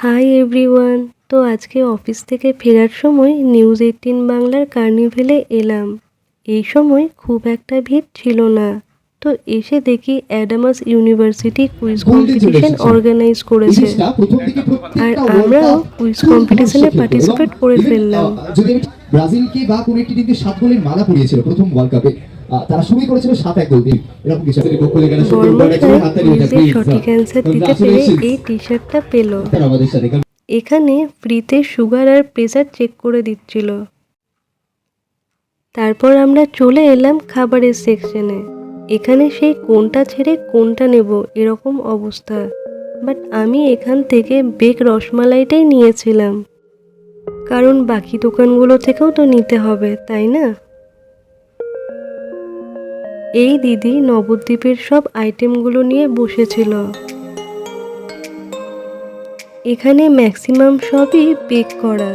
Hi everyone. তো আজকে office থেকে ফেরার সময় নিউজ 18 বাংলার কার্নিভেলে এলাম। এই সময় খুব একটা ভিড় ছিল না। তো এসে দেখি Adamas university quiz competition organise করেছে, আর আমরাও কুইজ কম্পিটিশনে পার্টিসিপেট করে ফেললাম। ব্রাজিলকে বা কোন একটি টিমকে 7 গোলের মালা পরিয়েছিল প্রথম ওয়ার্ল্ড কাপে। তারা শুরু করেছিল 7-1 গোল দিয়ে, এরকম কিছু। সঠিক অ্যান্সার দিতে পেরে এই টি শার্টটা পেল। এখানে ফ্রিতে সুগার আর প্রেসার চেক করে দিচ্ছিল। তারপর আমরা চলে এলাম খাবারের সেকশনে। এখানে সেই কোনটা ছেড়ে কোনটা নেব এরকম অবস্থা, বাট আমি এখান থেকে বেক রসমালাইটাই নিয়েছিলাম, কারণ বাকি দোকানগুলো থেকেও তো নিতে হবে, তাই না? এই দিদি নবদ্বীপের সব আইটেমগুলো নিয়ে বসেছিল। এখানে ম্যাক্সিমাম সবই বেক করা।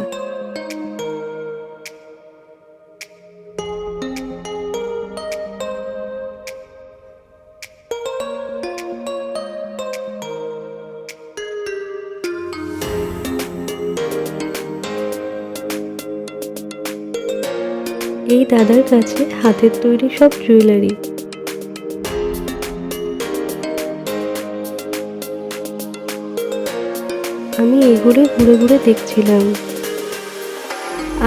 এই দাদার কাছে হাতের তৈরি সব জুয়েলারি। আমি এগুলো ঘুরে ঘুরে দেখছিলাম।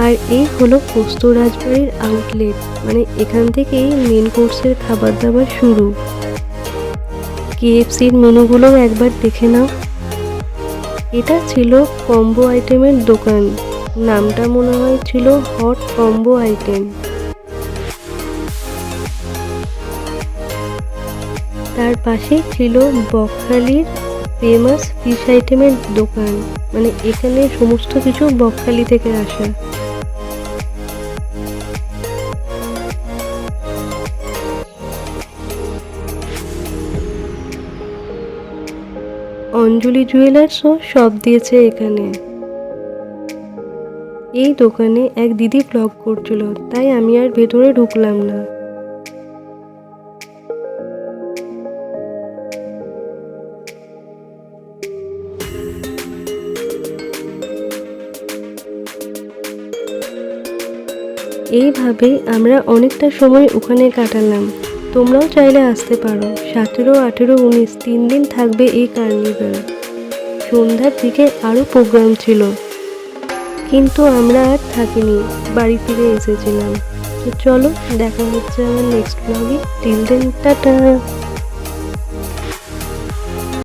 আর এই হলো পোস্ত রাজবাড়ির আউটলেট, মানে এখান থেকেই মেন কোর্সের খাবার দাবার শুরু। কেএফসির মেনুগুলোও একবার দেখে নাও। এটা ছিল কম্বো আইটেমের দোকান, নামটা মনে হয় ছিল হট কম্বো আইটেম। তার পাশেই ছিল বকখালির ফেমাস ফিশ আইটেমের দোকান, মানে এখানে সমস্ত কিছু বকখালি থেকে আসা। অঞ্জলি জুয়েলার্সও সব দিয়েছে এখানে। এই দোকানে এক দিদি ব্লগ করছিল, তাই আমি আর ভেতরে ঢুকলাম না। এইভাবেই আমরা অনেকটা সময় ওখানে কাটালাম। তোমরাও চাইলে আসতে পারো। 17, 18, 19 3 দিন থাকবে এই কার্নিভেল। সন্ধ্যার দিকে আরও প্রোগ্রাম ছিল, কিন্তু আমরা আর থাকিনি, বাড়ি ফিরে এসেছিলাম। তো চলো, দেখা হচ্ছে আমার নেক্সট ব্লগে। Till then, tata.